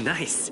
Nice.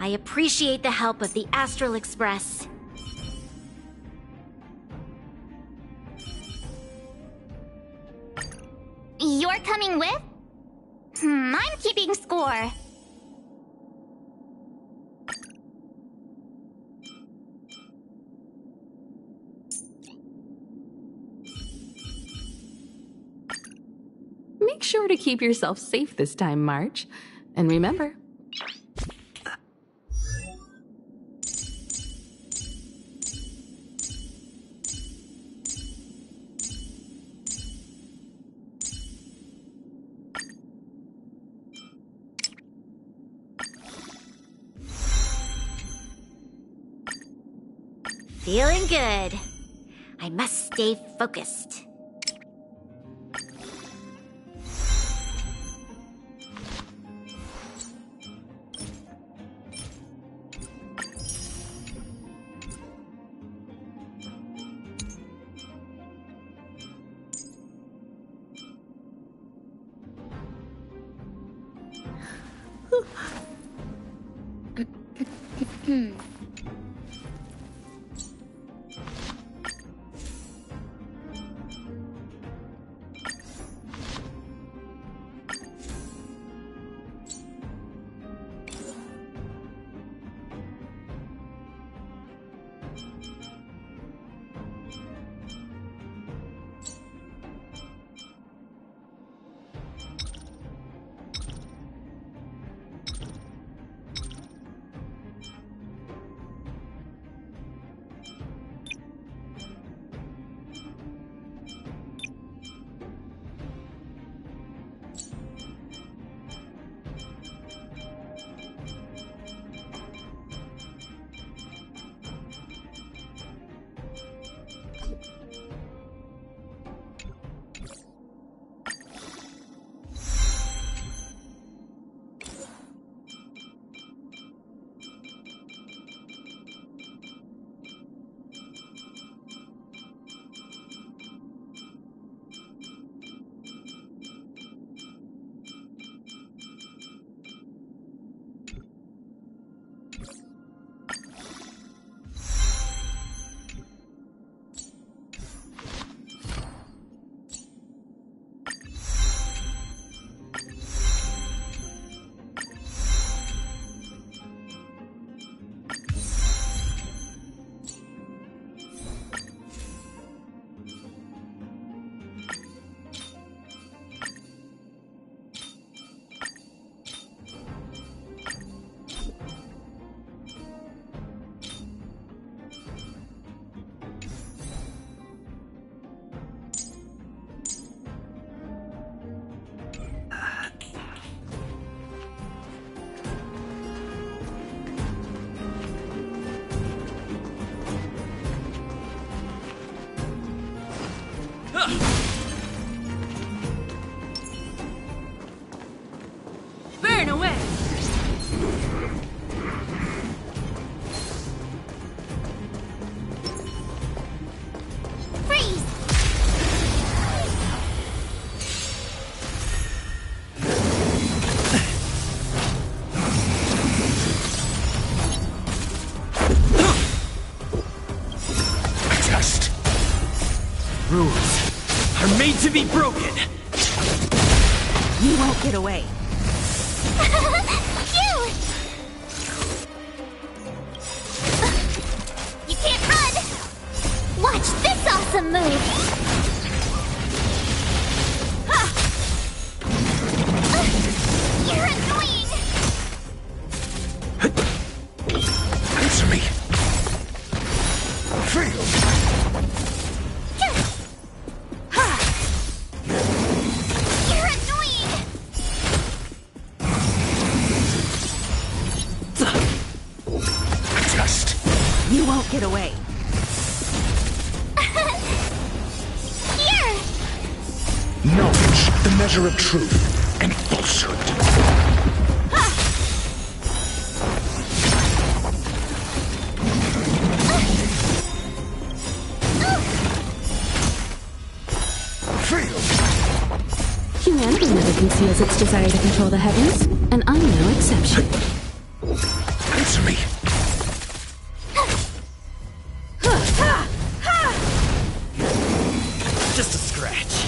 I appreciate the help of the Astral Express. You're coming with? I'm keeping score. Make sure to keep yourself safe this time, March. And remember, Feeling good. I must stay focused. Burn away! Freeze! Rules are made to be broken. won't get away. Phew! You can't run! Watch this awesome move! You're annoying! Answer me! Fail! You're annoying! Test! You won't get away. Here! Knowledge, the measure of truth and falsehood. Fail! Humanity never conceals its desire to control the heavens, and I'm no exception. Answer me! Just a scratch.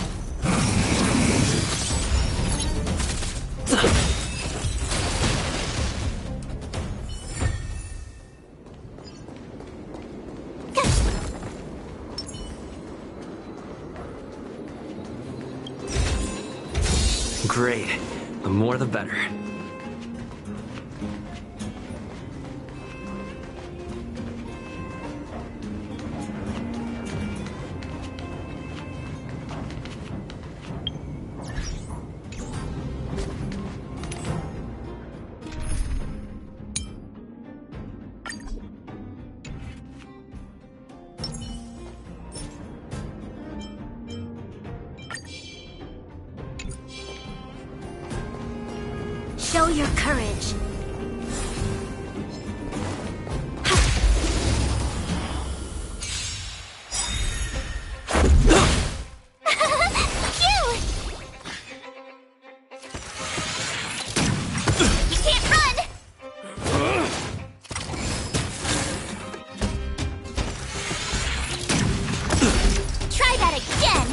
Great. The more the better. Show your courage. Phew! You can't run! Try that again!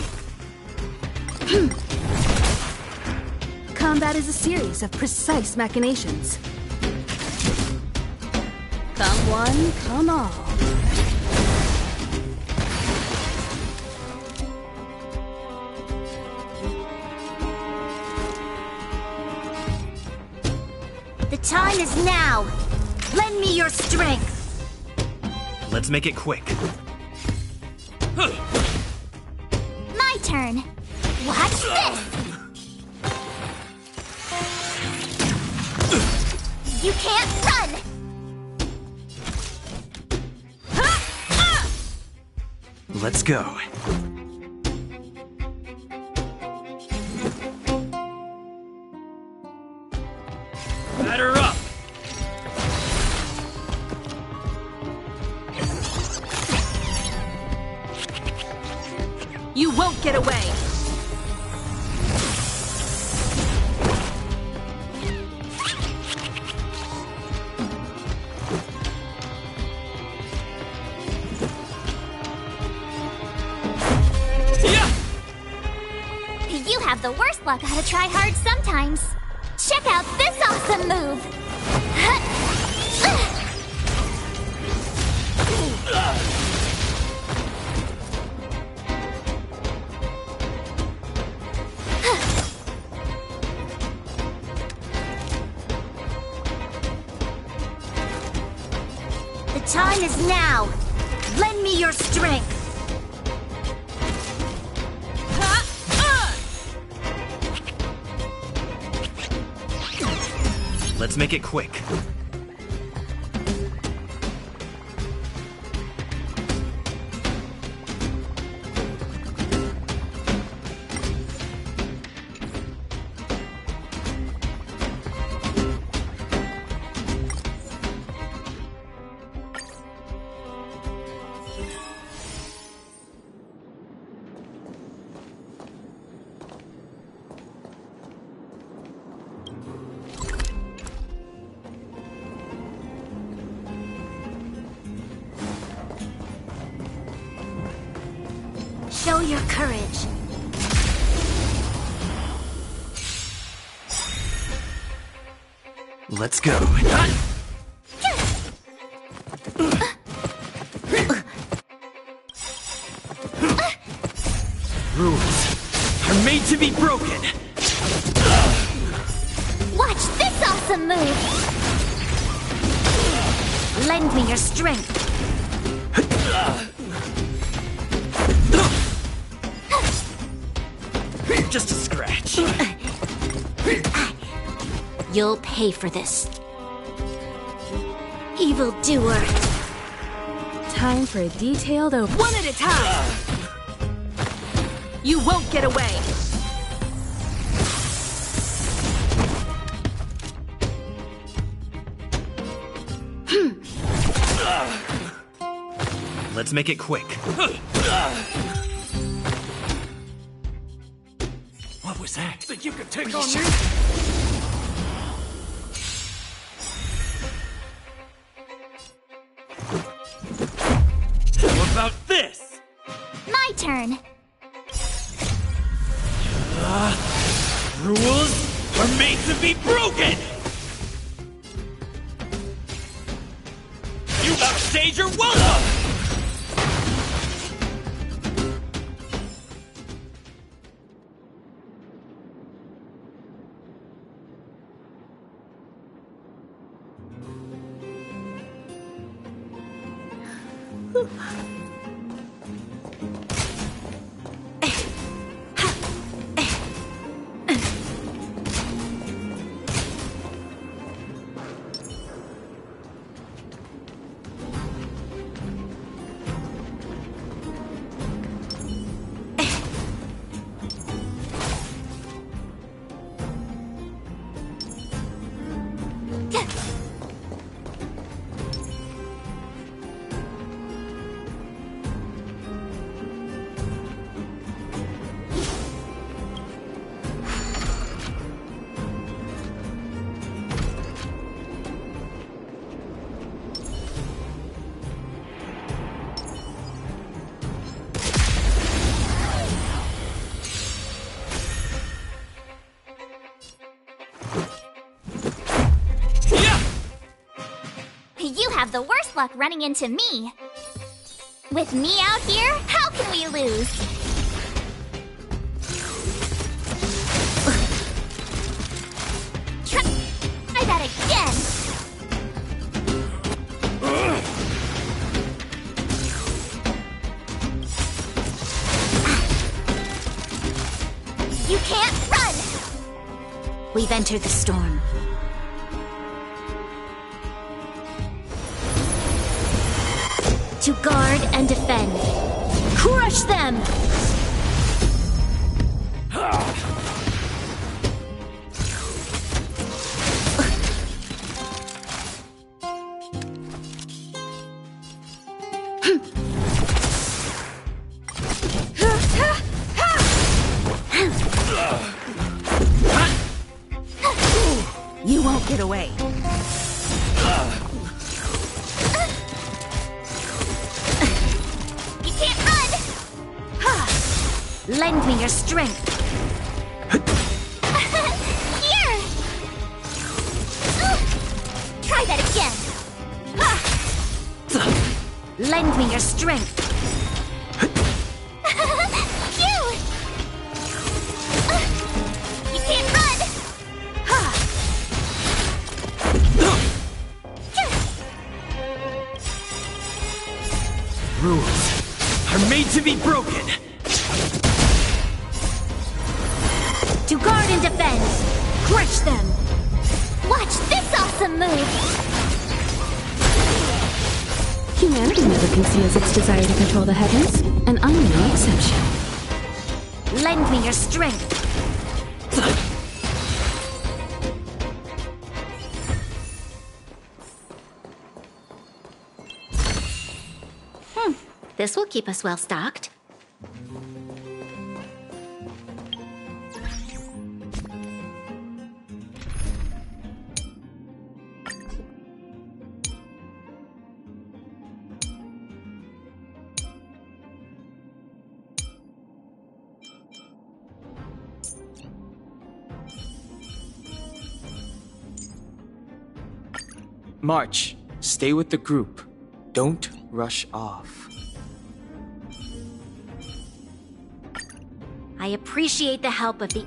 Combat is a series of precise machinations. Come one, come all. The time is now. Lend me your strength. Let's make it quick. My turn. Watch this! You can't run! Let's go. Batter up! You won't get away. You have the worst luck how to try hard sometimes. Check out this awesome move! The time is now. Lend me your strength. Let's make it quick. Show your courage. Let's go. Rules are made to be broken. Watch this awesome move! Lend me your strength. Just a scratch. You'll pay for this. Evildoer. Time for a detailed open. One at a time! You won't get away! Let's make it quick. What was that? Think you could take on me? How about this? My turn. Rules are made to be broken! You outstayed your welcome! You have the worst luck running into me. With me out here, how can we lose? Try that again. You can't run! We've entered the storm. To guard and defend. Crush them! You won't get away. Lend me your strength. Here! Try that again. Lend me your strength. Phew! You can't run! Rules are made to be broken. To guard and defend. Crush them. Watch this awesome move! Humanity never conceals its desire to control the heavens, and I'm no exception. Lend me your strength. This will keep us well stocked. March. Stay with the group. Don't rush off. I appreciate the help of the...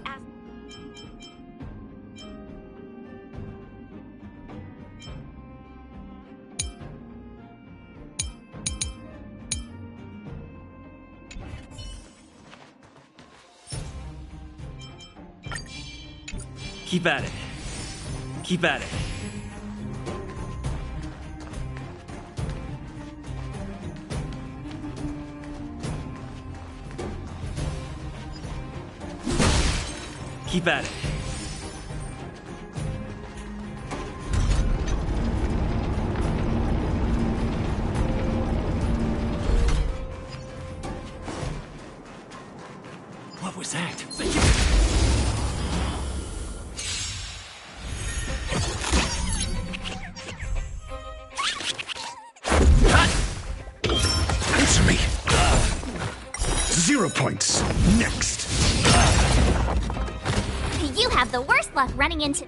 Keep at it. Keep at it. Keep at it. What was that? Answer me. 0 points. Next. You have the worst luck running into...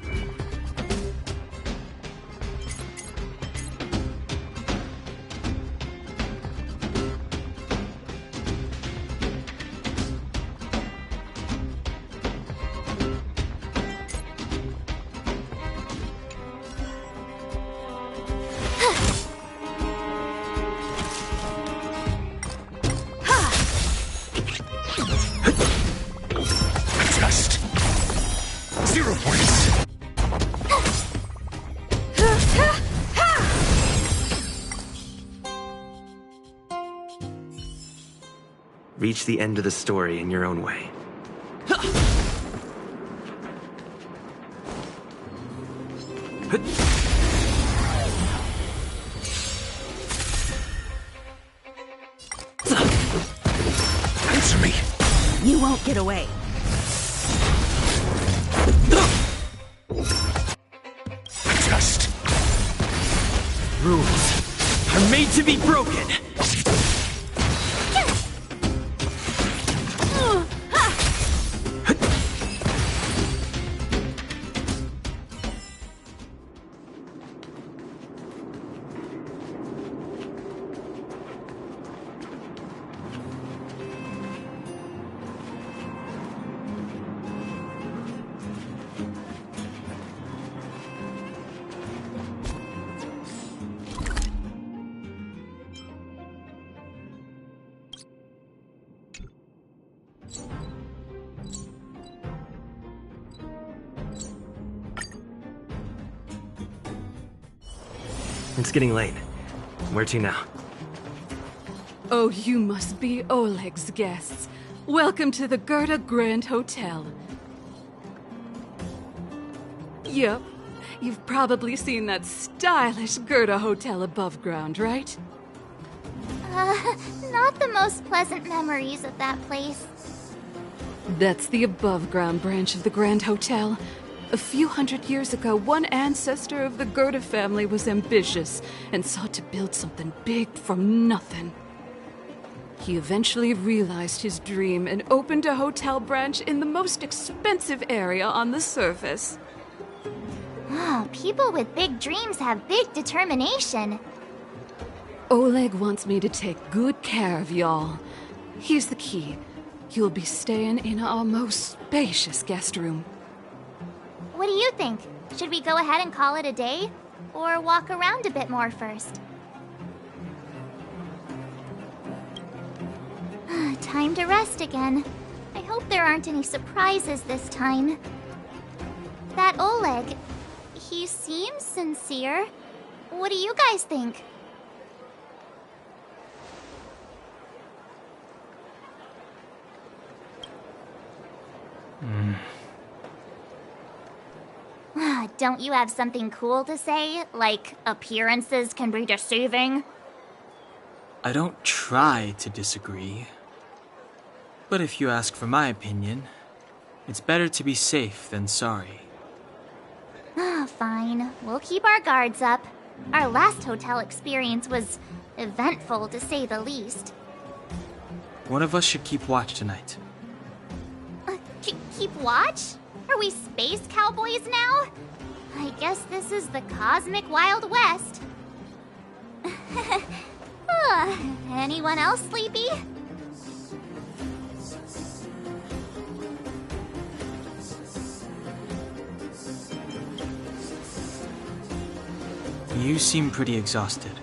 Just 0 points. Reach the end of the story in your own way. Answer me. You won't get away. Just Rules are made to be broken. It's getting late. Where to now? Oh, you must be Oleg's guests. Welcome to the Gerda Grand Hotel. Yep, you've probably seen that stylish Gerda Hotel above ground, right? Not the most pleasant memories of that place. That's the above-ground branch of the Grand Hotel. A few hundred years ago, one ancestor of the Gerda family was ambitious and sought to build something big from nothing. He eventually realized his dream and opened a hotel branch in the most expensive area on the surface. Oh, people with big dreams have big determination. Oleg wants me to take good care of y'all. Here's the key. You'll be staying in our most spacious guest room. What do you think? Should we go ahead and call it a day? Or walk around a bit more first? Time to rest again. I hope there aren't any surprises this time. That Oleg, he seems sincere. What do you guys think? Don't you have something cool to say? Like, appearances can be deceiving? I don't try to disagree. But if you ask for my opinion, it's better to be safe than sorry. Fine. We'll keep our guards up. Our last hotel experience was eventful, to say the least. One of us should keep watch tonight. Keep watch? Are we space cowboys now? I guess this is the cosmic Wild West. Anyone else sleepy? You seem pretty exhausted.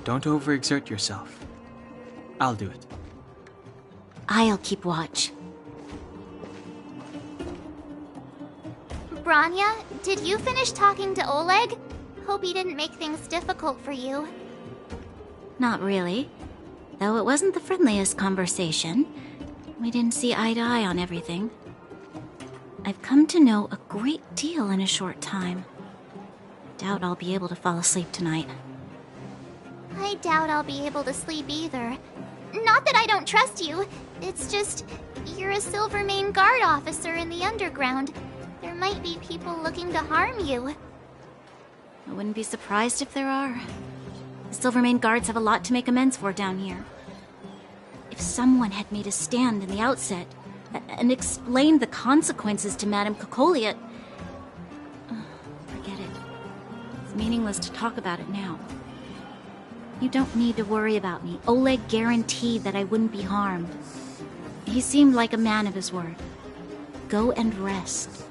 Don't overexert yourself. I'll do it. I'll keep watch. Branya, did you finish talking to Oleg? Hope he didn't make things difficult for you. Not really. Though it wasn't the friendliest conversation. We didn't see eye to eye on everything. I've come to know a great deal in a short time. Doubt I'll be able to fall asleep tonight. I doubt I'll be able to sleep either. Not that I don't trust you. It's just, you're a Silvermane Guard officer in the underground. There might be people looking to harm you. I wouldn't be surprised if there are. The Silvermane Guards have a lot to make amends for down here. If someone had made a stand in the outset and explained the consequences to Madame Cocolia... forget it. It's meaningless to talk about it now. You don't need to worry about me. Oleg guaranteed that I wouldn't be harmed. He seemed like a man of his word. Go and rest.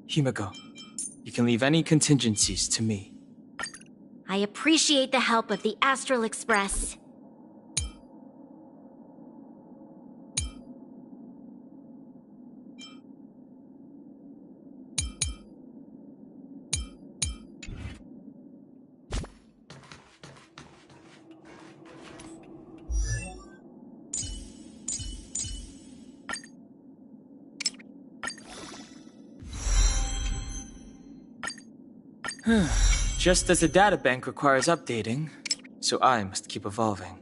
Himiko, you can leave any contingencies to me. I appreciate the help of the Astral Express. Just as the databank requires updating, so I must keep evolving.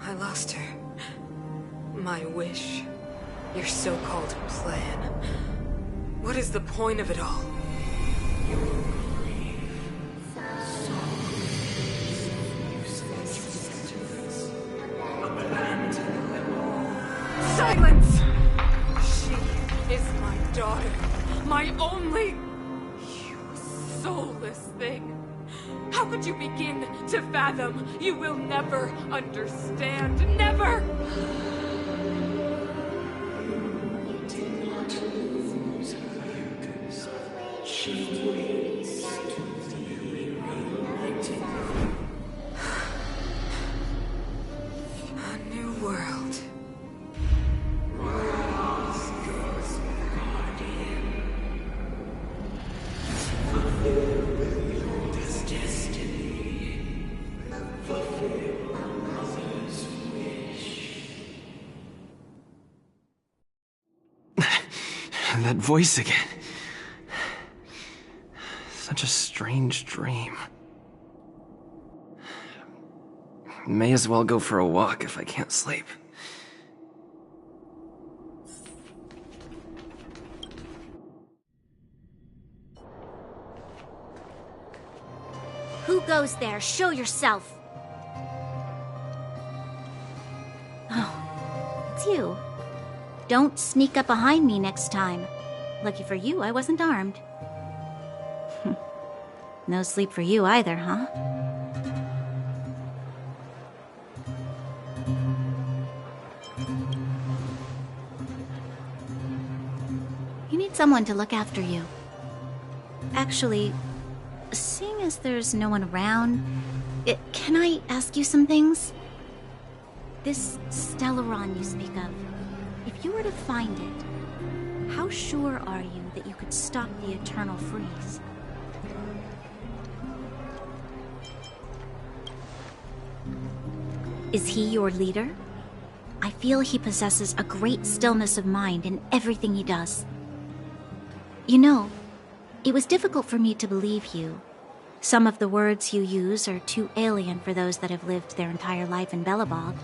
I lost her. My wish. Your so-called plan. What is the point of it all? Silence! She is my daughter. My only... You soulless thing. How could you begin to fathom? You will never understand. Never! A new world. That voice again. Such a strange dream. May as well go for a walk if I can't sleep. Who goes there? Show yourself! Oh, it's you. Don't sneak up behind me next time. Lucky for you, I wasn't armed. No sleep for you either, huh? You need someone to look after you. Actually, seeing as there's no one around, can I ask you some things? This Stellaron you speak of, if you were to find it, how sure are you that you could stop the eternal freeze? Is he your leader? I feel he possesses a great stillness of mind in everything he does. You know, it was difficult for me to believe you. Some of the words you use are too alien for those that have lived their entire life in Belobog.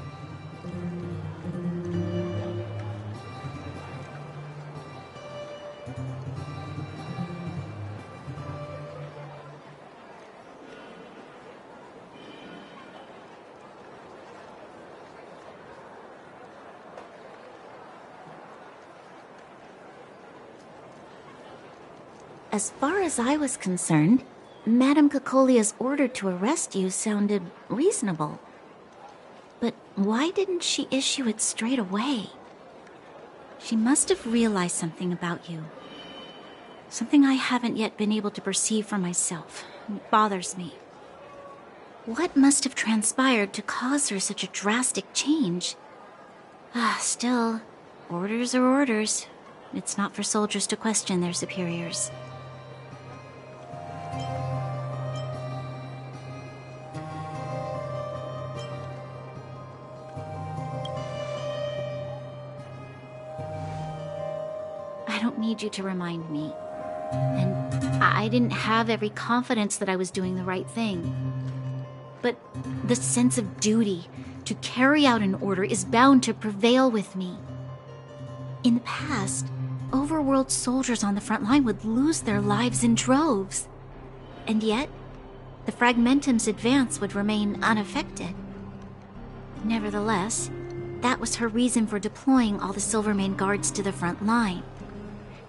As far as I was concerned, Madame Cocolia's order to arrest you sounded reasonable. But why didn't she issue it straight away? She must have realized something about you. Something I haven't yet been able to perceive for myself. It bothers me. What must have transpired to cause her such a drastic change? Still, orders are orders. It's not for soldiers to question their superiors. I don't need you to remind me. And I didn't have every confidence that I was doing the right thing. But the sense of duty to carry out an order is bound to prevail with me. In the past, overworld soldiers on the front line would lose their lives in droves. And yet, the Fragmentum's advance would remain unaffected. Nevertheless, that was her reason for deploying all the Silvermane guards to the front line.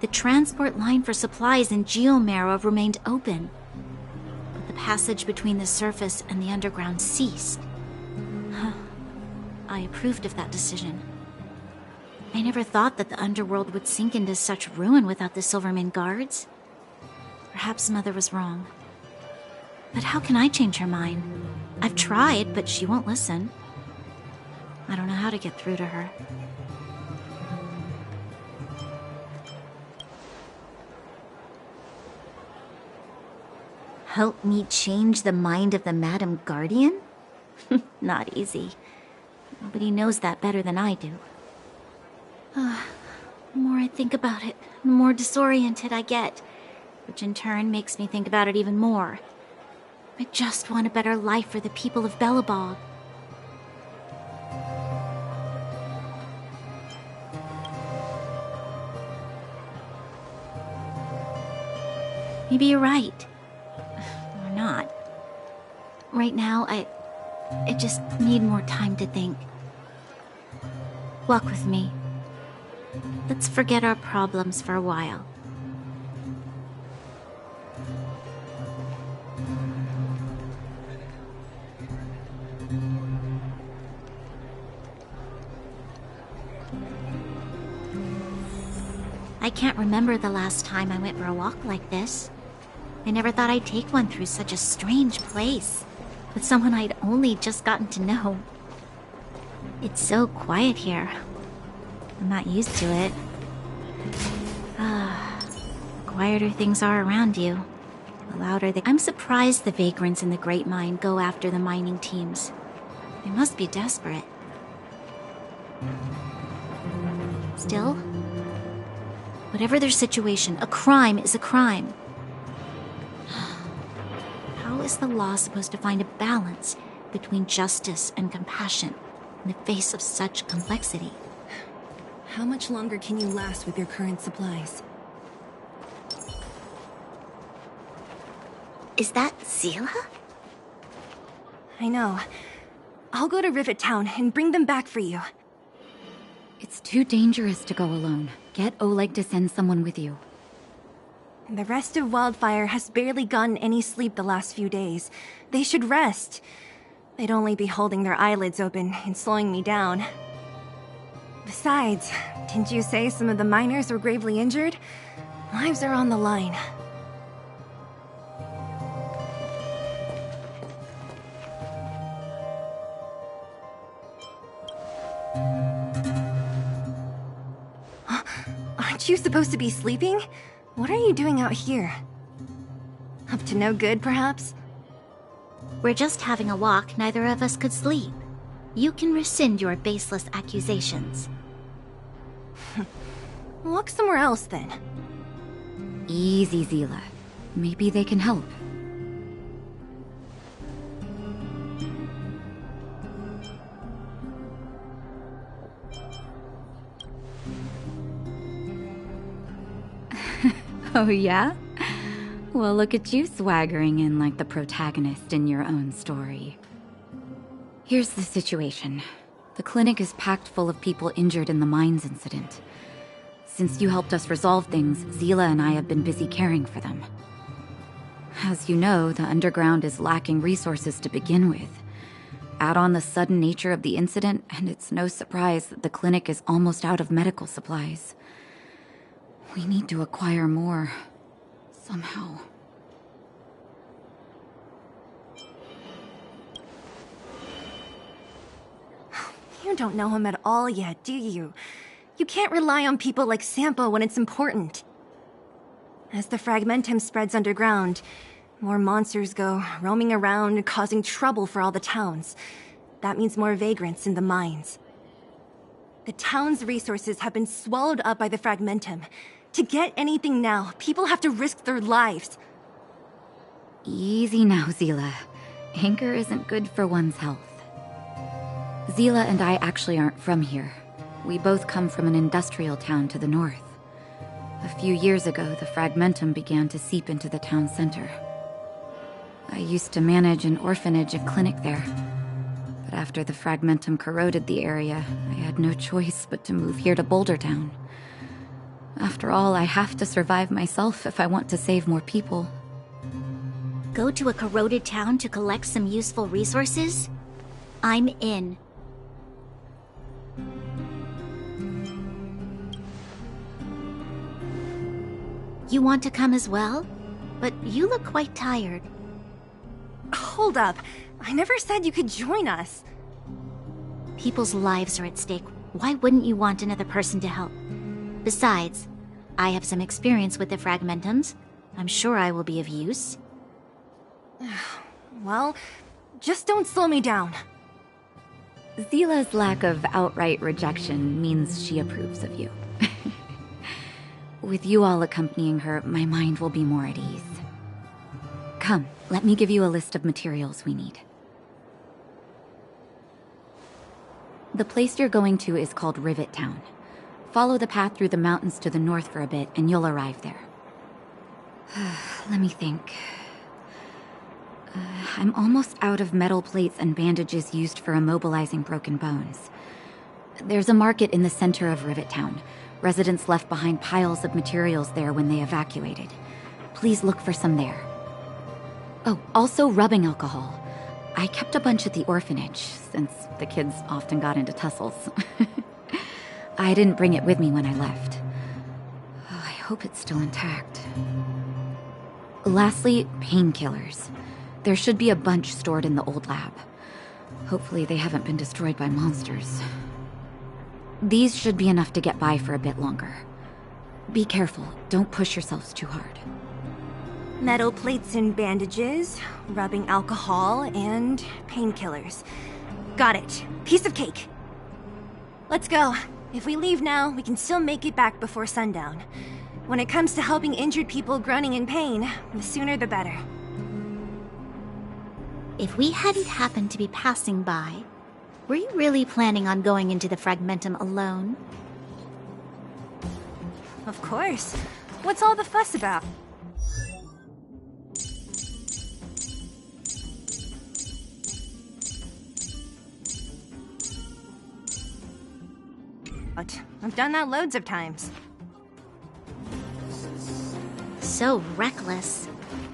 The transport line for supplies in Geomera remained open, but the passage between the surface and the underground ceased. I approved of that decision. I never thought that the underworld would sink into such ruin without the Silvermane guards. Perhaps Mother was wrong. But how can I change her mind? I've tried, but she won't listen. I don't know how to get through to her. Help me change the mind of the Madam Guardian? Not easy. Nobody knows that better than I do. The more I think about it, the more disoriented I get, which in turn makes me think about it even more. I just want a better life for the people of Belobog. Maybe you're right. Or not. Right now, I just need more time to think. Walk with me. Let's forget our problems for a while. I can't remember the last time I went for a walk like this. I never thought I'd take one through such a strange place, with someone I'd only just gotten to know. It's so quiet here. I'm not used to it. The quieter things are around you, the louder they... I'm surprised the vagrants in the Great Mine go after the mining teams. They must be desperate. Still, whatever their situation, a crime is a crime. How is the law supposed to find a balance between justice and compassion in the face of such complexity? How much longer can you last with your current supplies? Is that Zila? I know. I'll go to Rivet Town and bring them back for you. It's too dangerous to go alone. Get Oleg to send someone with you. The rest of Wildfire has barely gotten any sleep the last few days. They should rest. They'd only be holding their eyelids open and slowing me down. Besides, didn't you say some of the miners were gravely injured? Lives are on the line. Aren't you supposed to be sleeping? What are you doing out here? Up to no good, perhaps? We're just having a walk. Neither of us could sleep. You can rescind your baseless accusations. Walk somewhere else, then. Easy, Zila. Maybe they can help. Oh, yeah? Well, look at you swaggering in like the protagonist in your own story. Here's the situation. The clinic is packed full of people injured in the mines incident. Since you helped us resolve things, Zila and I have been busy caring for them. As you know, the underground is lacking resources to begin with. Add on the sudden nature of the incident, and it's no surprise that the clinic is almost out of medical supplies. We need to acquire more, somehow. You don't know him at all yet, do you? You can't rely on people like Sampo when it's important. As the Fragmentum spreads underground, more monsters go roaming around, causing trouble for all the towns. That means more vagrants in the mines. The town's resources have been swallowed up by the Fragmentum. To get anything now, people have to risk their lives. Easy now, Zila. Anger isn't good for one's health. Zila and I actually aren't from here. We both come from an industrial town to the north. A few years ago, the fragmentum began to seep into the town center. I used to manage an orphanage and clinic there. But after the fragmentum corroded the area, I had no choice but to move here to Boulder Town. After all, I have to survive myself if I want to save more people. Go to a corroded town to collect some useful resources? I'm in. You want to come as well? But you look quite tired. Hold up. I never said you could join us. People's lives are at stake. Why wouldn't you want another person to help? Besides, I have some experience with the fragmentums. I'm sure I will be of use. Well, just don't slow me down. Zila's lack of outright rejection means she approves of you. With you all accompanying her, my mind will be more at ease. Come, let me give you a list of materials we need. The place you're going to is called Rivet Town. Follow the path through the mountains to the north for a bit, and you'll arrive there. Let me think. I'm almost out of metal plates and bandages used for immobilizing broken bones. There's a market in the center of Rivet Town. Residents left behind piles of materials there when they evacuated. Please look for some there. Oh, also rubbing alcohol. I kept a bunch at the orphanage, since the kids often got into tussles. I didn't bring it with me when I left. Oh, I hope it's still intact. Lastly, painkillers. There should be a bunch stored in the old lab. Hopefully they haven't been destroyed by monsters. These should be enough to get by for a bit longer. Be careful, don't push yourselves too hard. Metal plates and bandages, rubbing alcohol, and painkillers. Got it. Piece of cake. Let's go. If we leave now, we can still make it back before sundown. When it comes to helping injured people groaning in pain, the sooner the better. If we hadn't happened to be passing by, were you really planning on going into the fragmentum alone? Of course. What's all the fuss about? I've done that loads of times. So reckless.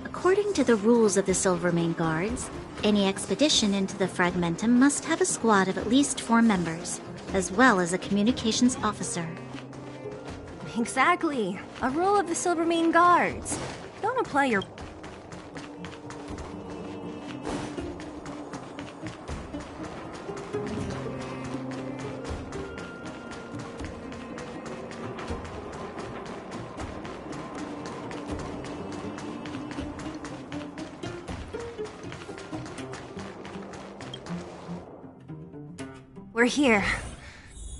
According to the rules of the Silvermane Guards, any expedition into the fragmentum must have a squad of at least 4 members, as well as a communications officer. Exactly. A rule of the Silvermane Guards. Don't apply your... We're here.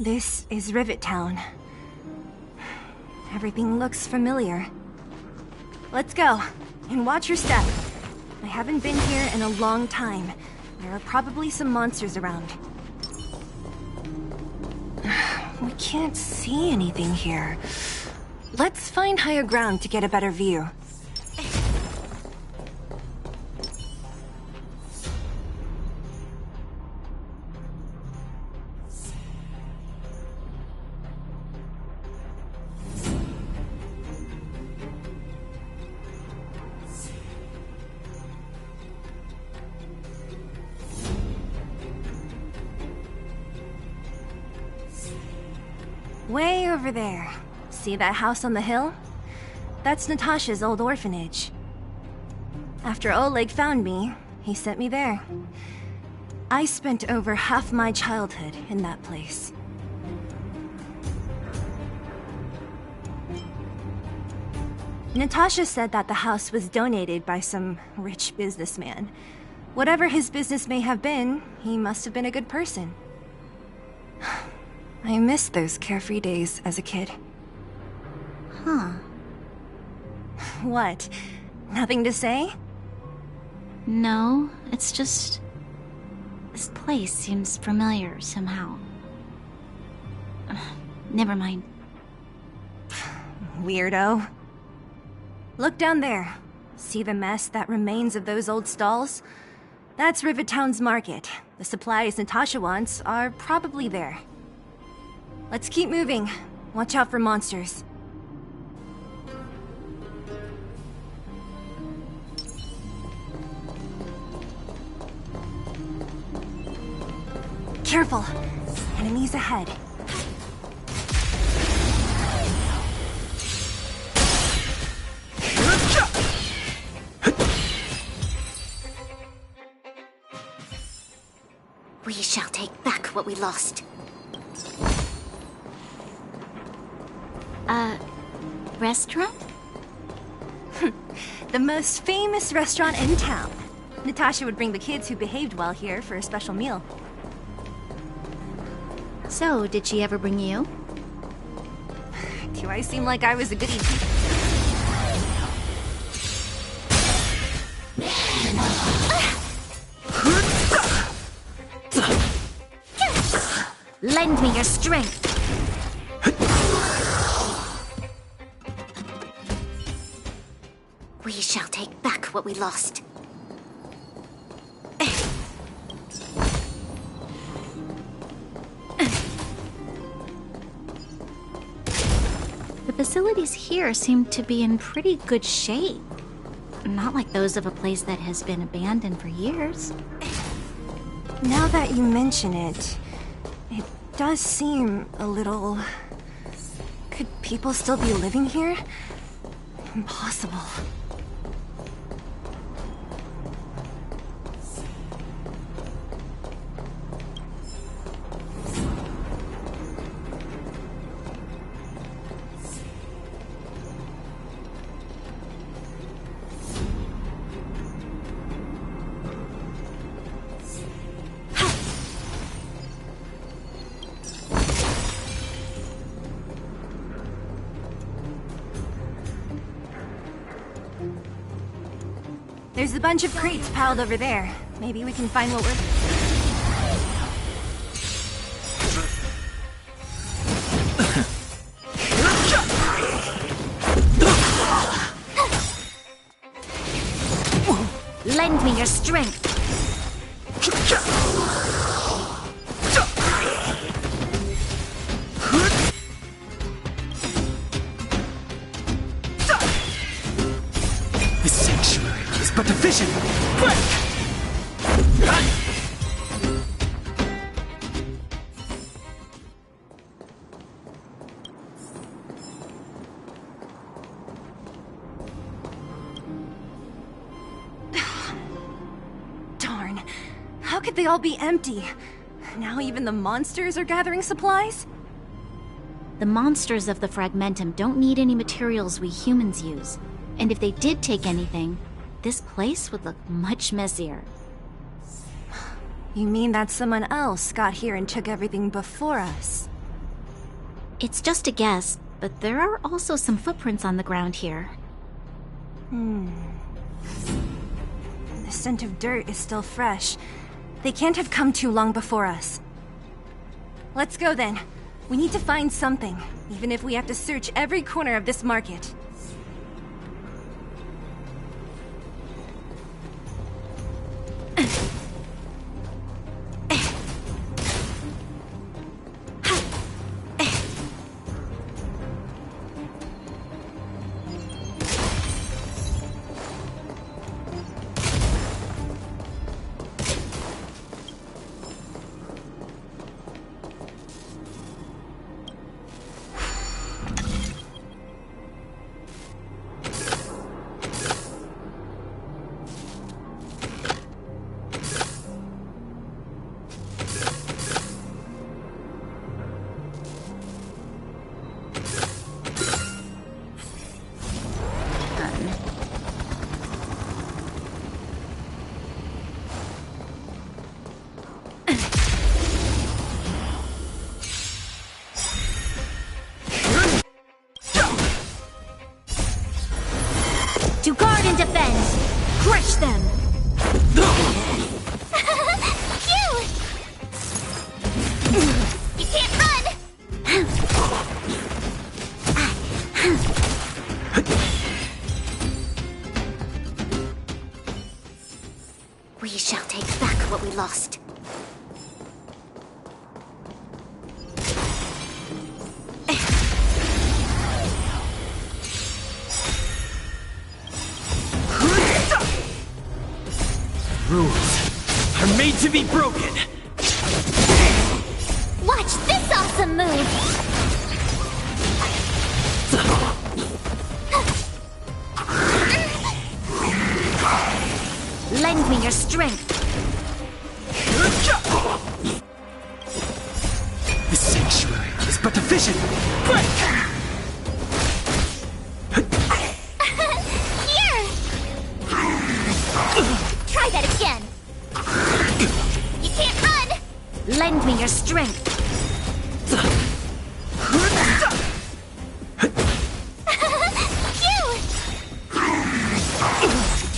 This is Rivet Town. Everything looks familiar. Let's go, and watch your step. I haven't been here in a long time. There are probably some monsters around. We can't see anything here. Let's find higher ground to get a better view. Way over there. See that house on the hill? That's Natasha's old orphanage. After Oleg found me, he sent me there. I spent over half my childhood in that place. Natasha said that the house was donated by some rich businessman. Whatever his business may have been, he must have been a good person. I miss those carefree days as a kid. Huh. What? Nothing to say? No, it's just... this place seems familiar somehow. Never mind. weirdo. Look down there. See the mess that remains of those old stalls? That's Rivertown's market. The supplies Natasha wants are probably there. Let's keep moving. Watch out for monsters. Careful. Enemies ahead. We shall take back what we lost. Restaurant? The most famous restaurant in town. Natasha would bring the kids who behaved well here for a special meal. So, did she ever bring you? Do I seem like I was a goody? Lend me your strength. We shall take back what we lost. The facilities here seem to be in pretty good shape. Not like those of a place that has been abandoned for years. Now that you mention it, it does seem a little... Could people still be living here? Impossible. There's a bunch of crates piled over there. Maybe we can find what we're... Lend me your strength. The sanctuary is but a vision. Quick! Darn. How could they all be empty? Now even the monsters are gathering supplies? The monsters of the Fragmentum don't need any materials we humans use. And if they did take anything, this place would look much messier. You mean that someone else got here and took everything before us? It's just a guess, but there are also some footprints on the ground here. The scent of dirt is still fresh. They can't have come too long before us. Let's go then. We need to find something, even if we have to search every corner of this market. To guard and defend! Crush them! Cute! You can't run! shall take back what we lost. Rules are made to be broken. Watch this awesome move! Lend me your strength. The sanctuary is but a vision. Break! Here! Try that again! You can't run! Lend me your strength. Phew!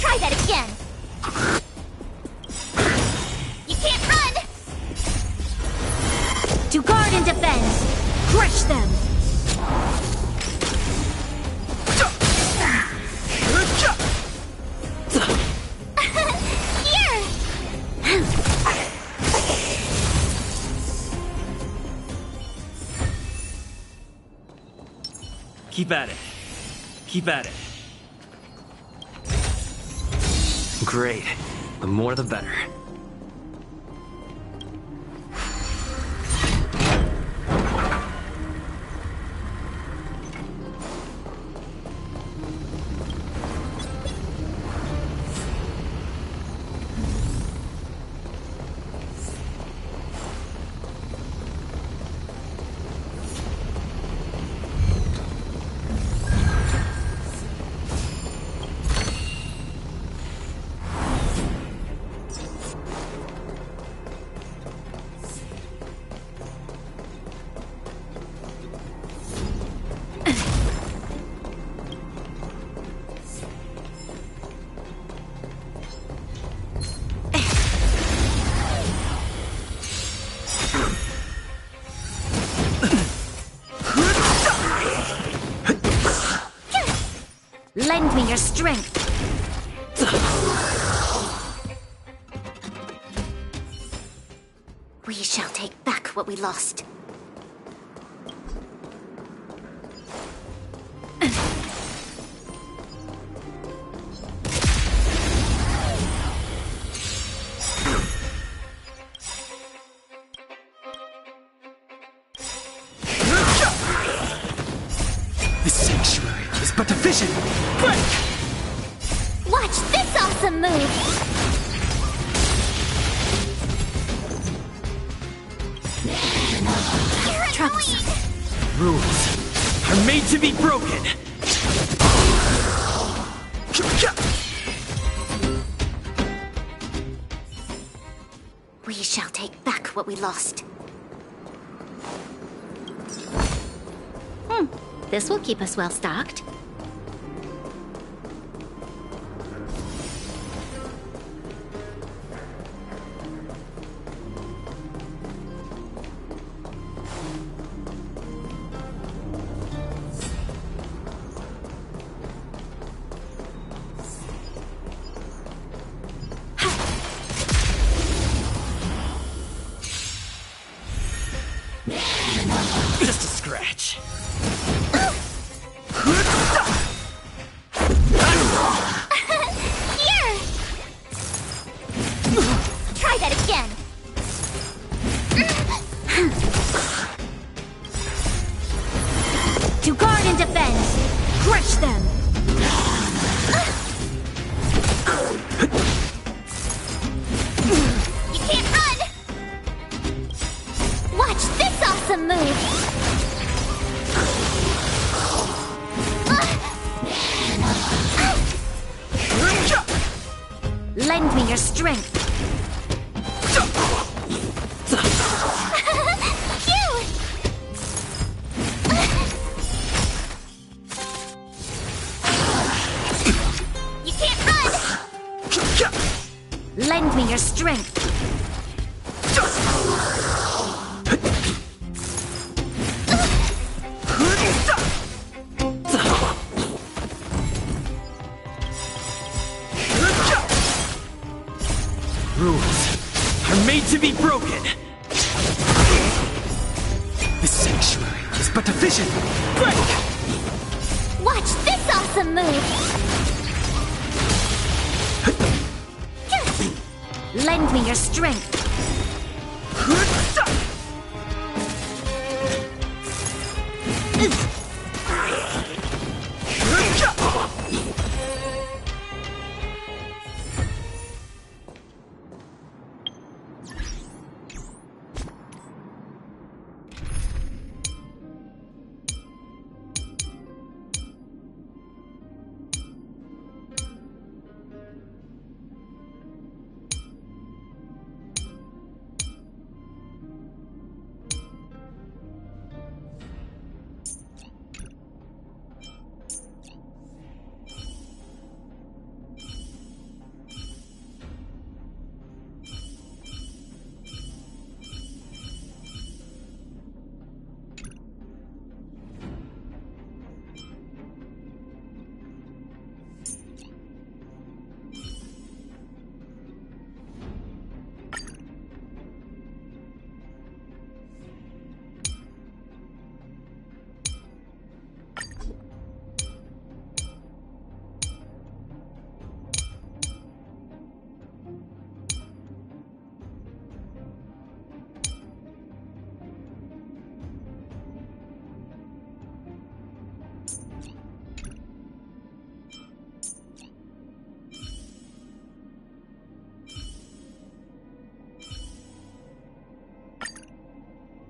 Try that again! You can't run! To guard and defend. Crush them. Here! Keep at it. Keep at it. Great. The more the better. Lend me your strength. We shall take back what we lost. The sanctuary is but a vision. Break! Watch this awesome move! You're Troublesome. annoying! Rules are made to be broken. We shall take back what we lost. This will keep us well stocked. Just a scratch. Here! Try that again! To guard and defend. Crush them. You can't run! Watch this awesome move! Lend me your strength. Phew! You can't run! Lend me your strength. to be broken. The sanctuary is but a vision. Break! Watch this awesome move! Lend me your strength.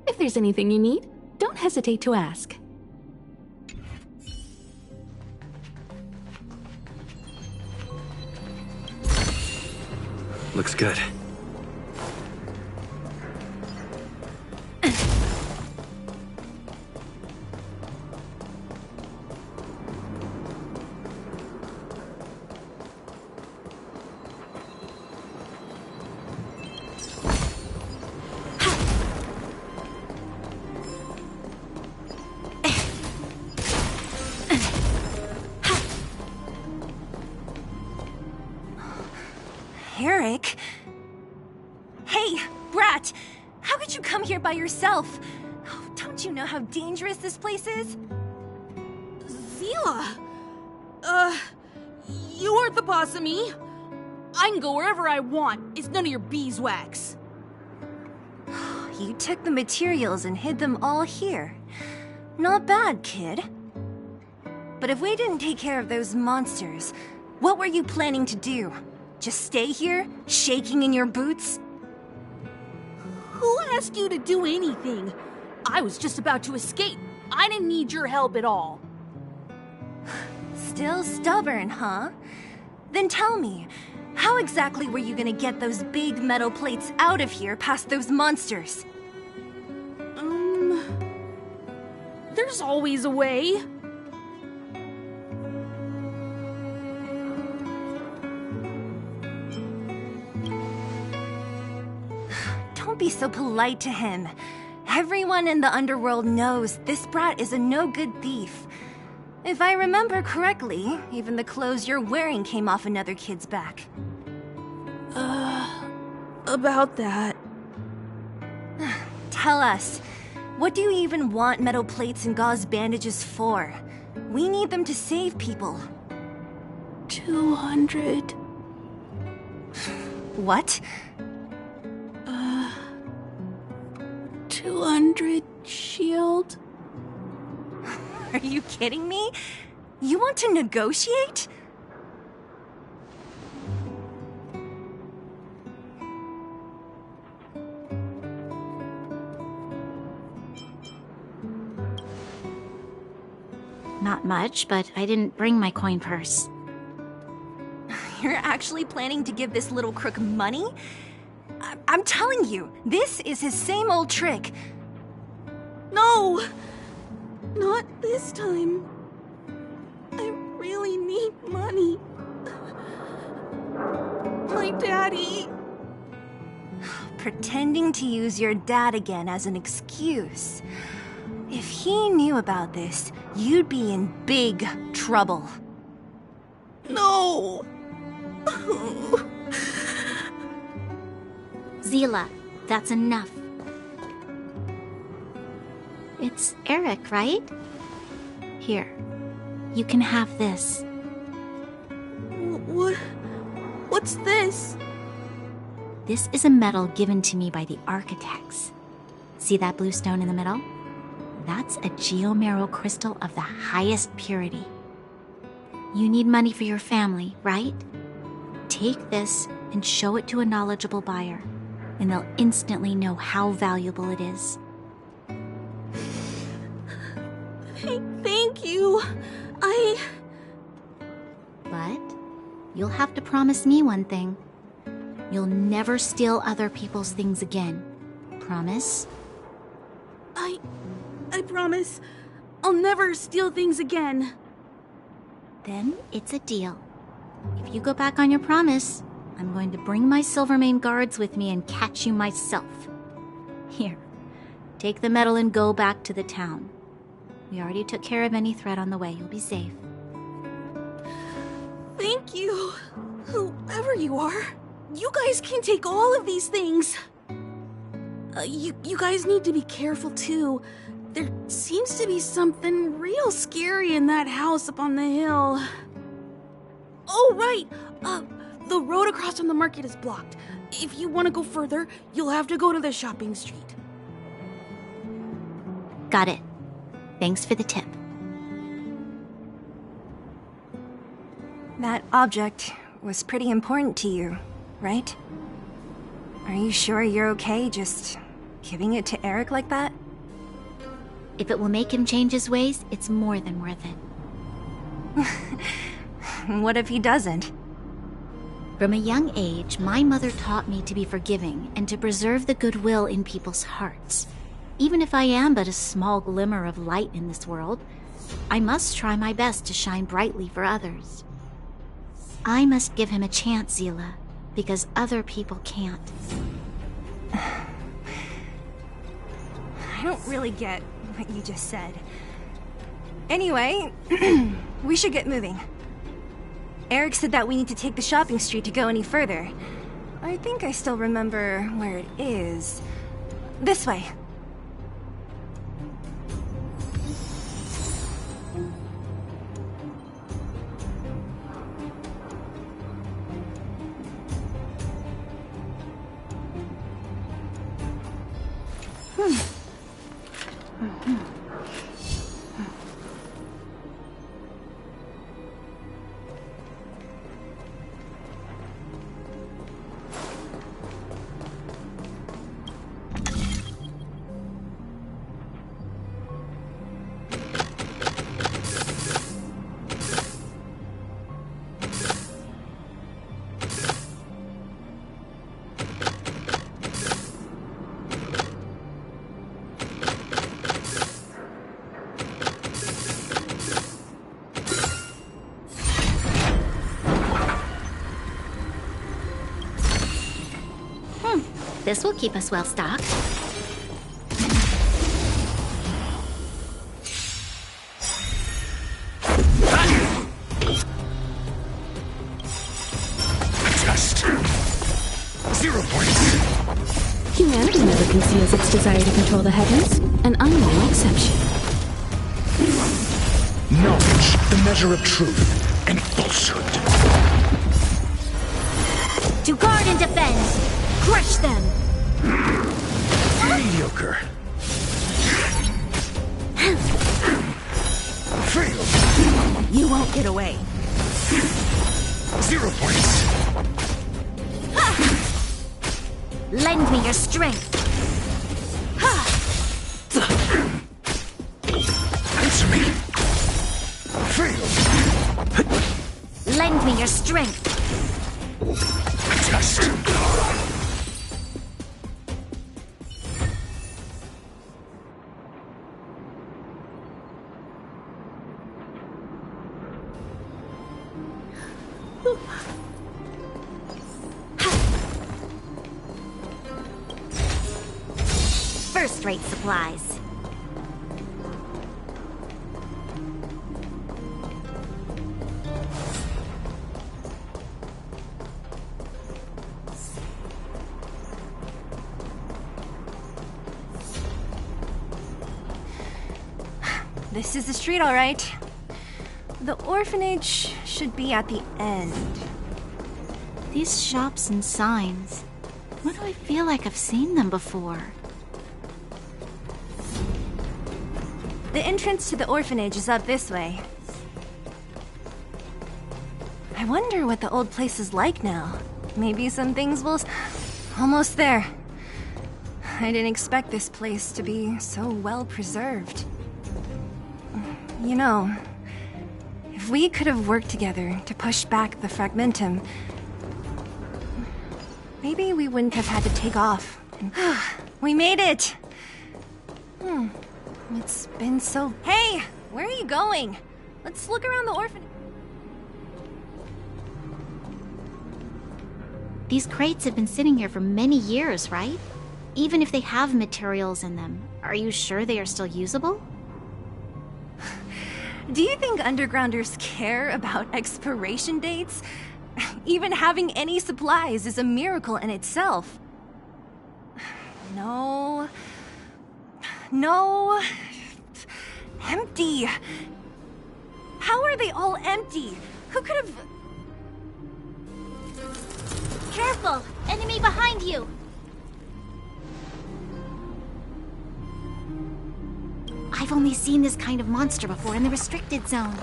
If there's anything you need, don't hesitate to ask. Looks good. Eric? Hey, Brat! How could you come here by yourself? Oh, don't you know how dangerous this place is? Zila! You aren't the boss of me. I can go wherever I want. It's none of your beeswax. You took the materials and hid them all here. Not bad, kid. But if we didn't take care of those monsters, what were you planning to do? Just stay here, shaking in your boots? Who asked you to do anything? I was just about to escape. I didn't need your help at all. Still stubborn, huh? Then tell me, how exactly were you gonna get those big metal plates out of here past those monsters? There's always a way. Don't be so polite to him. Everyone in the underworld knows this brat is a no-good thief. If I remember correctly, even the clothes you're wearing came off another kid's back. About that. Tell us, what do you even want metal plates and gauze bandages for? We need them to save people. 200. What? 200 shield. Are you kidding me? You want to negotiate? Not much, but I didn't bring my coin purse. You're actually planning to give this little crook money? I'm telling you, this is his same old trick. No! Not this time. I really need money. My daddy... Pretending to use your dad again as an excuse. If he knew about this, you'd be in big trouble. No! Zila, That's enough. It's Eric, right? Here, you can have this. What's this? This is a medal given to me by the architects. See that blue stone in the middle? That's a geomerald crystal of the highest purity. You need money for your family, right? Take this and show it to a knowledgeable buyer, and they'll instantly know how valuable it is. Thank you. But you'll have to promise me one thing. You'll never steal other people's things again. Promise? I promise. I'll never steal things again. Then it's a deal. If you go back on your promise, I'm going to bring my Silvermane guards with me and catch you myself. Here, take the medal and go back to the town. We already took care of any threat on the way. You'll be safe. Thank you, whoever you are. You guys can take all of these things. You guys need to be careful too. There seems to be something real scary in that house up on the hill. Oh, right. The road across from the market is blocked. If you want to go further, you'll have to go to the shopping street. Got it. Thanks for the tip. That object was pretty important to you, right? Are you sure you're okay just giving it to Eric like that? If it will make him change his ways, it's more than worth it. What if he doesn't? From a young age, my mother taught me to be forgiving and to preserve the goodwill in people's hearts. Even if I am but a small glimmer of light in this world, I must try my best to shine brightly for others. I must give him a chance, Zila, because other people can't. I don't really get what you just said. Anyway, we should get moving. Eric said that we need to take the shopping street to go any further. I think I still remember where it is. This way. This will keep us well stocked. Just 0 points. Humanity never conceals its desire to control the heavens, and I'm no exception. Knowledge, the measure of truth and falsehood. To guard and defend! Crush them! Mediocre. Failed. You won't get away. 0 points. Lend me your strength! Answer me. Failed. Lend me your strength! Just. First-rate supplies. This is the street, all right. The orphanage should be at the end. These shops and signs. Why do I feel like I've seen them before? The entrance to the orphanage is up this way. I wonder what the old place is like now. Maybe some things will... Almost there. I didn't expect this place to be so well preserved. You know, if we could have worked together to push back the fragmentum, maybe we wouldn't have had to take off. We made it! It's been so... Hey! Where are you going? Let's look around the orphanage. These crates have been sitting here for many years, right? Even if they have materials in them, are you sure they are still usable? Do you think undergrounders care about expiration dates? Even having any supplies is a miracle in itself. No. No. Empty. How are they all empty? Who could have... Careful! Enemy behind you! I've only seen this kind of monster before in the restricted zone.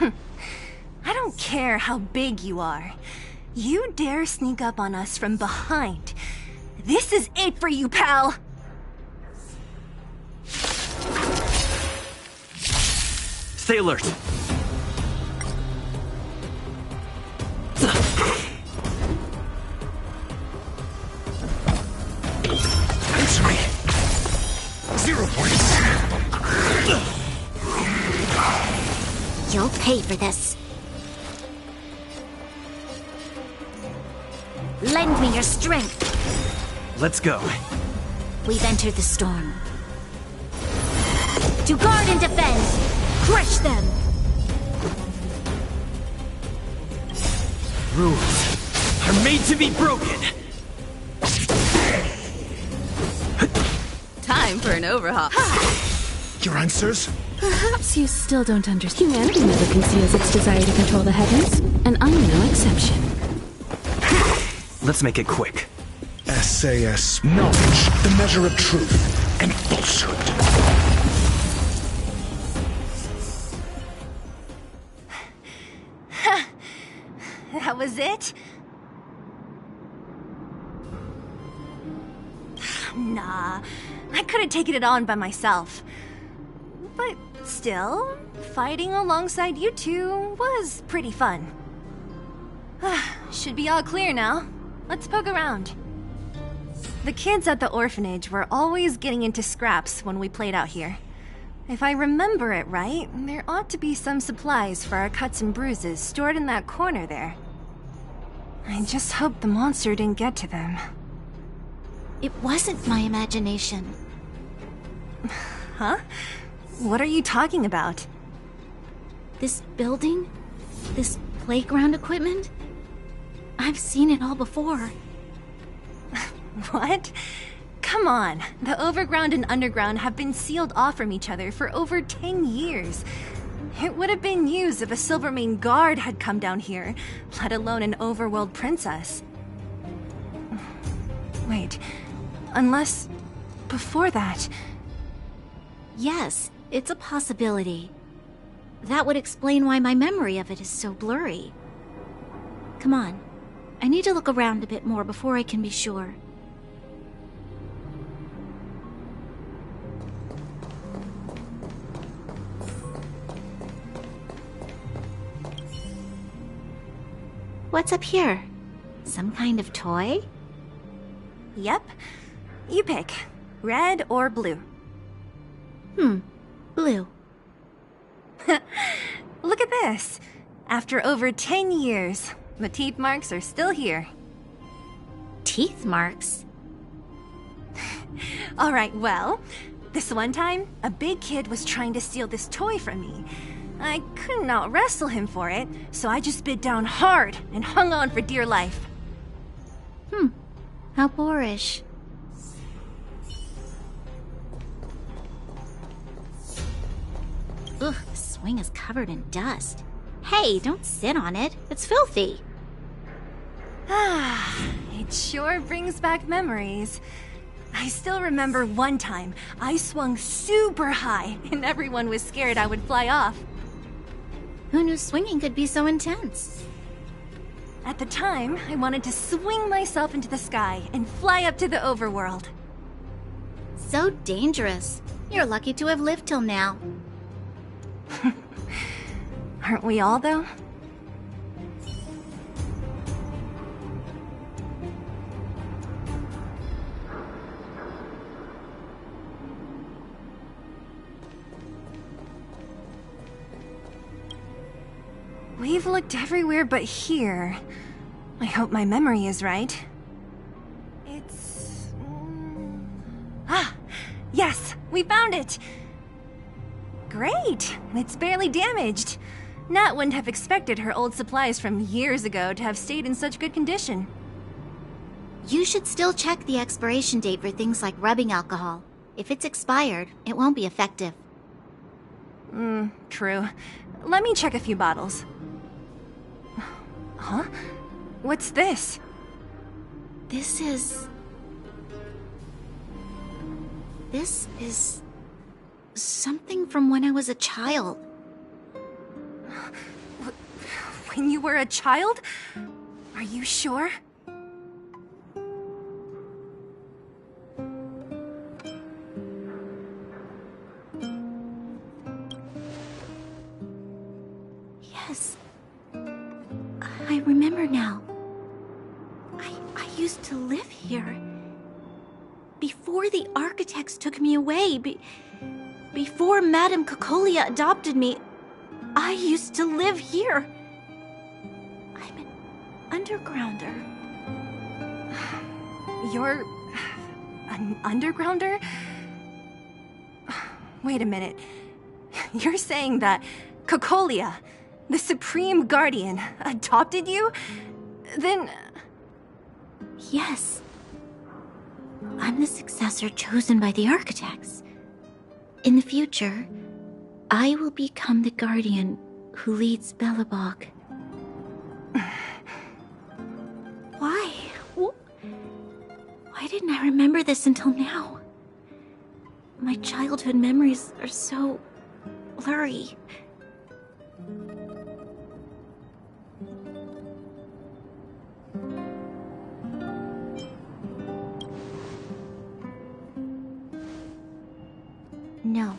I don't care how big you are. You dare sneak up on us from behind. This is it for you, pal! Stay alert. Answer me. 0 points. You'll pay for this. Lend me your strength. Let's go. We've entered the storm. To guard and defend! Crush them! Rules are made to be broken. Time for an overhaul. Your answers? Perhaps you still don't understand. Humanity never conceals its desire to control the heavens, and I'm no exception. Let's make it quick. SAS. Knowledge, the measure of truth and falsehood. That was it? Nah, I could have taken it on by myself. But still, fighting alongside you two was pretty fun. Should be all clear now. Let's poke around. The kids at the orphanage were always getting into scraps when we played out here. If I remember it right, there ought to be some supplies for our cuts and bruises stored in that corner there. I just hope the monster didn't get to them. It wasn't my imagination. Huh? What are you talking about? This building? This playground equipment? I've seen it all before. What? Come on. The overground and underground have been sealed off from each other for over 10 years. It would have been news if a Silvermane guard had come down here, let alone an overworld princess. Wait, unless... before that... Yes, it's a possibility. That would explain why my memory of it is so blurry. Come on. I need to look around a bit more before I can be sure. What's up here? Some kind of toy? Yep. You pick. Red or blue. Blue. Look at this. After over 10 years, the teeth marks are still here. Teeth marks? Alright, well, this one time, a big kid was trying to steal this toy from me. I couldn't out-wrestle him for it, so I just bit down hard and hung on for dear life. How boorish. Ugh, the swing is covered in dust. Hey, don't sit on it. It's filthy. It sure brings back memories. I still remember one time I swung super high and everyone was scared I would fly off. Who knew swinging could be so intense? At the time, I wanted to swing myself into the sky and fly up to the overworld. So dangerous. You're lucky to have lived till now. Aren't we all, though? We've looked everywhere but here. I hope my memory is right. It's... yes! We found it! Great! It's barely damaged. Nat wouldn't have expected her old supplies from years ago to have stayed in such good condition. You should still check the expiration date for things like rubbing alcohol. If it's expired, it won't be effective. True. Let me check a few bottles. Huh? What's this? This is something from when I was a child. When you were a child? Are you sure? Yes. I remember now. I used to live here. Before the architects took me away, before Madame Cocolia adopted me, I used to live here. I'm an undergrounder. You're... an undergrounder? Wait a minute. You're saying that Cocolia, the Supreme Guardian, adopted you? Then... Yes. I'm the successor chosen by the architects. In the future, I will become the guardian who leads Belobog. Why? Why didn't I remember this until now? My childhood memories are so blurry. No.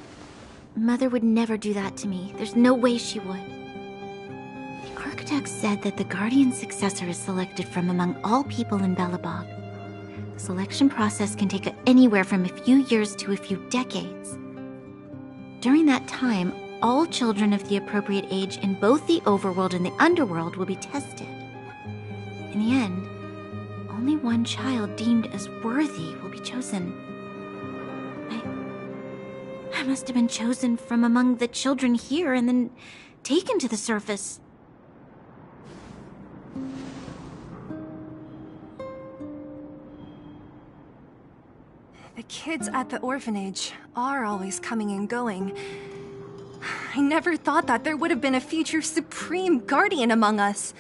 Mother would never do that to me. There's no way she would. The architects said that the guardian successor is selected from among all people in Belobog. The selection process can take anywhere from a few years to a few decades. During that time, all children of the appropriate age in both the overworld and the underworld will be tested. In the end, only one child deemed as worthy will be chosen. I must have been chosen from among the children here and then taken to the surface. The kids at the orphanage are always coming and going. I never thought that there would have been a future Supreme Guardian among us.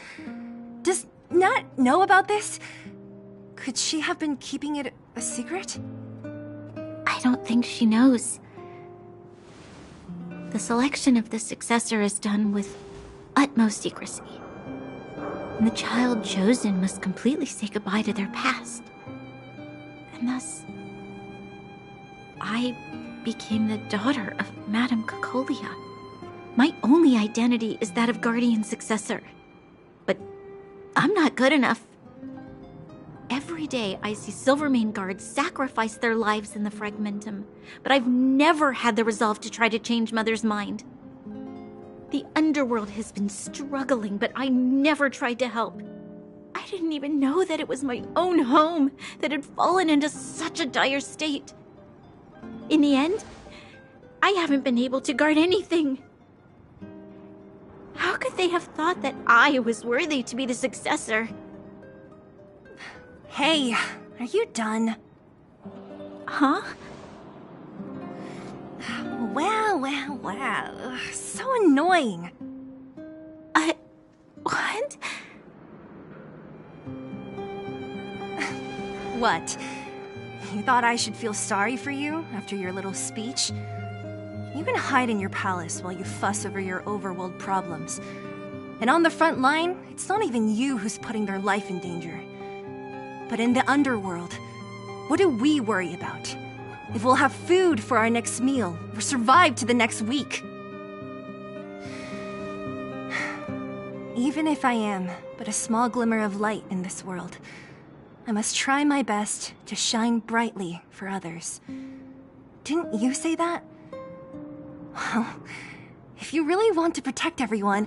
Does Nat know about this? Could she have been keeping it a secret? I don't think she knows. The selection of the successor is done with utmost secrecy. And the child chosen must completely say goodbye to their past. And thus, I became the daughter of Madame Cocolia. My only identity is that of guardian successor. But I'm not good enough. Every day I see Silvermane guards sacrifice their lives in the Fragmentum, but I've never had the resolve to try to change Mother's mind. The underworld has been struggling, but I never tried to help. I didn't even know that it was my own home that had fallen into such a dire state. In the end, I haven't been able to guard anything. How could they have thought that I was worthy to be the successor? Hey, are you done? Huh? Wow. Ugh, so annoying. What? What? You thought I should feel sorry for you after your little speech? You can hide in your palace while you fuss over your overworld problems. And on the front line, it's not even you who's putting their life in danger. But in the underworld, what do we worry about? If we'll have food for our next meal, or survive to the next week. Even if I am but a small glimmer of light in this world, I must try my best to shine brightly for others. Didn't you say that? Well, if you really want to protect everyone,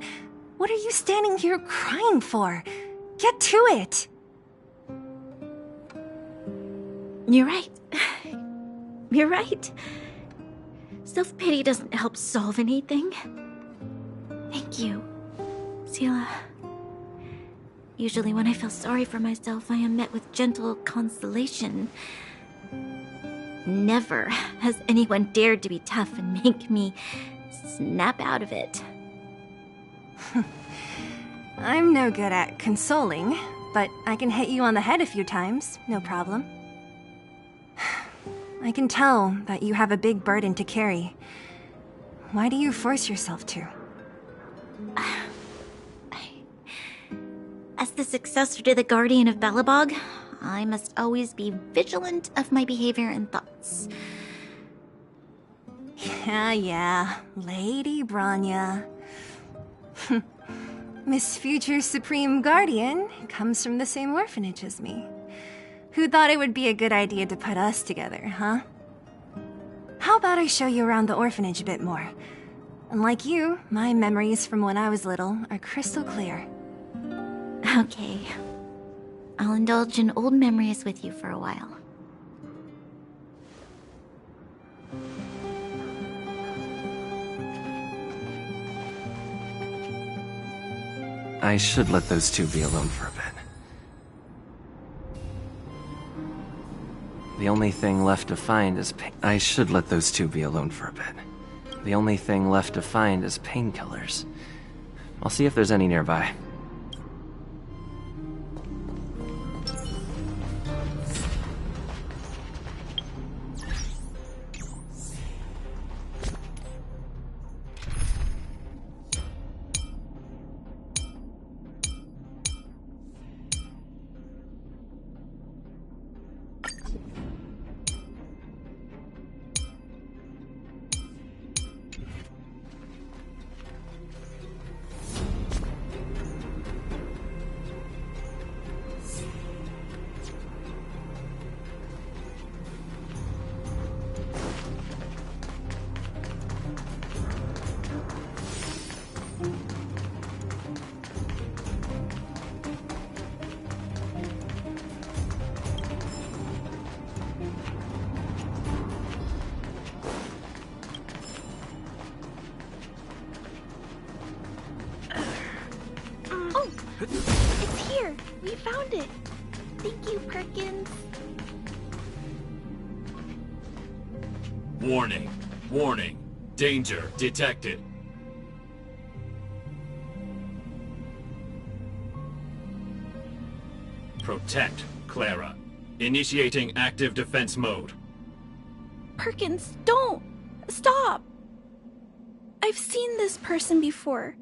what are you standing here crying for? Get to it! You're right. You're right. Self-pity doesn't help solve anything. Thank you, Sela. Usually when I feel sorry for myself, I am met with gentle consolation. Never has anyone dared to be tough and make me snap out of it. I'm no good at consoling, but I can hit you on the head a few times, no problem. I can tell that you have a big burden to carry. Why do you force yourself to? As the successor to the Guardian of Balabog, I must always be vigilant of my behavior and thoughts. Yeah, Lady Branya. Miss Future Supreme Guardian comes from the same orphanage as me. Who thought it would be a good idea to put us together, huh? How about I show you around the orphanage a bit more? Unlike you, my memories from when I was little are crystal clear. Okay. I'll indulge in old memories with you for a while. I should let those two be alone for a bit. The only thing left to find is I should let those two be alone for a bit. The only thing left to find is painkillers. I'll see if there's any nearby. It's here! We found it! Thank you, Perkins. Warning. Warning. Danger detected. Protect, Clara. Initiating active defense mode. Perkins, don't! Stop! I've seen this person before.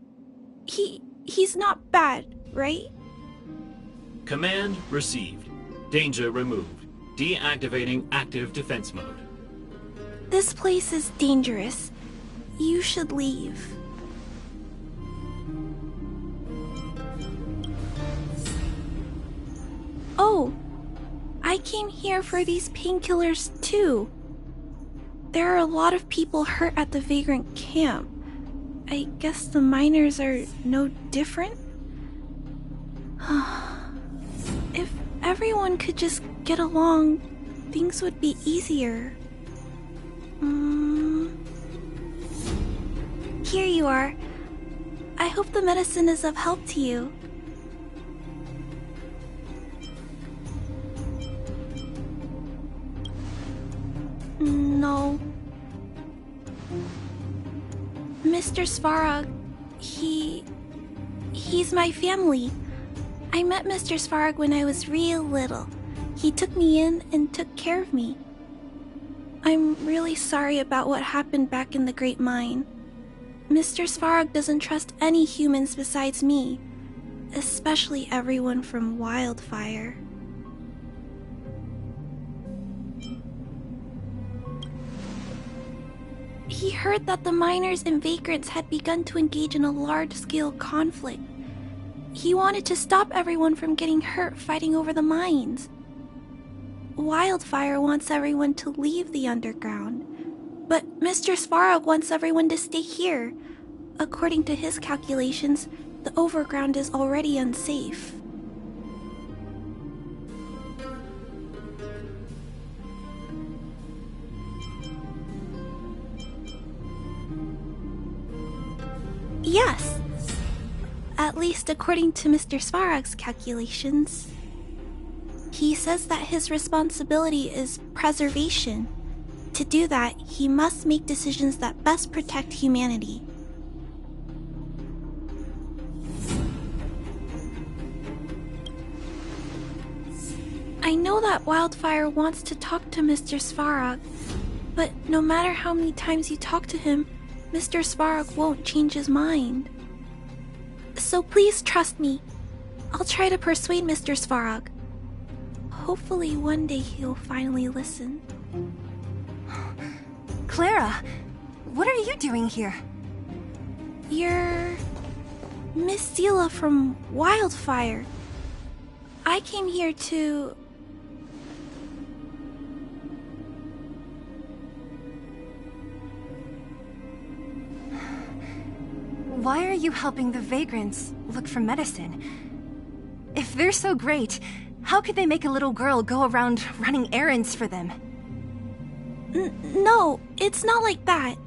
He's not bad, right? Command received. Danger removed. Deactivating active defense mode. This place is dangerous. You should leave. Oh, I came here for these painkillers too. There are a lot of people hurt at the Vagrant camp. I guess the miners are no different? If everyone could just get along, things would be easier. Here you are. I hope the medicine is of help to you. No. Mr. Svarog, he's my family. I met Mr. Svarog when I was real little. He took me in and took care of me. I'm really sorry about what happened back in the Great Mine. Mr. Svarog doesn't trust any humans besides me, especially everyone from Wildfire. He heard that the miners and vagrants had begun to engage in a large-scale conflict. He wanted to stop everyone from getting hurt fighting over the mines. Wildfire wants everyone to leave the underground, but Mr. Svarog wants everyone to stay here. According to his calculations, the overground is already unsafe. Yes. At least according to Mr. Svarog's calculations. He says that his responsibility is preservation. To do that, he must make decisions that best protect humanity. I know that Wildfire wants to talk to Mr. Svarog, but no matter how many times you talk to him, Mr. Svarog won't change his mind. So please trust me. I'll try to persuade Mr. Svarog. Hopefully one day he'll finally listen. Clara, what are you doing here? You're Miss Seela from Wildfire. I came here to... Why are you helping the vagrants look for medicine? If they're so great, how could they make a little girl go around running errands for them? No, it's not like that.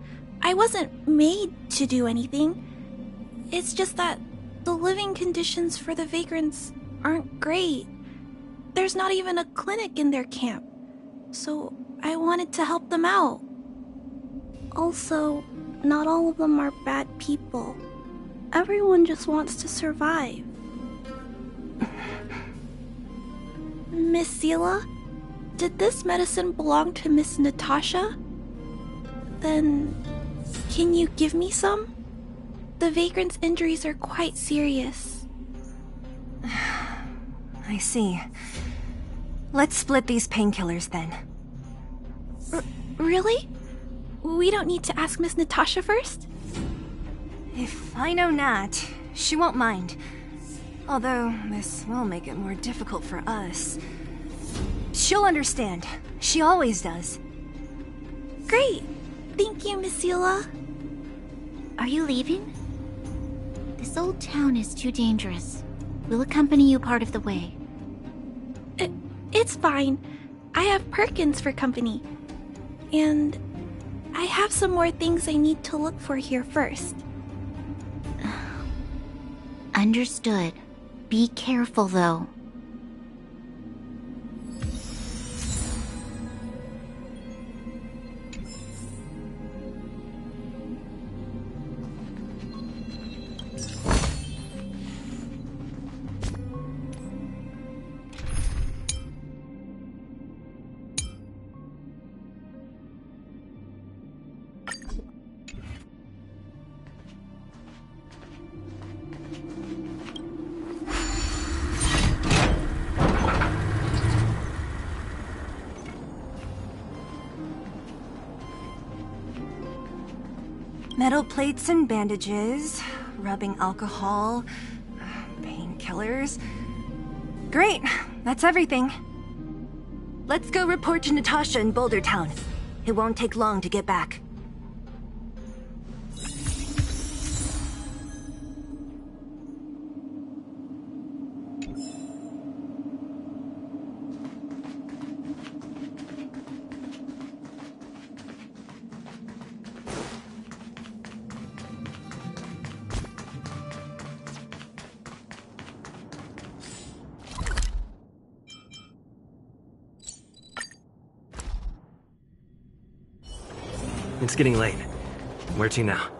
I wasn't made to do anything. It's just that the living conditions for the vagrants aren't great. There's not even a clinic in their camp, so I wanted to help them out. Also, not all of them are bad people. Everyone just wants to survive. Miss Seela, did this medicine belong to Miss Natasha? Then, can you give me some? The vagrant's injuries are quite serious. I see. Let's split these painkillers then. Really? We don't need to ask Miss Natasha first? If I know Nat, she won't mind. Although, this will make it more difficult for us. She'll understand. She always does. Great! Thank you, Miss Seela. Are you leaving? This old town is too dangerous. We'll accompany you part of the way. It's fine. I have Perkins for company. And I have some more things I need to look for here first. Understood. Be careful, though. Metal plates and bandages, rubbing alcohol, painkillers. Great, that's everything. Let's go report to Natasha in Boulder Town. It won't take long to get back. It's getting late. Where to now?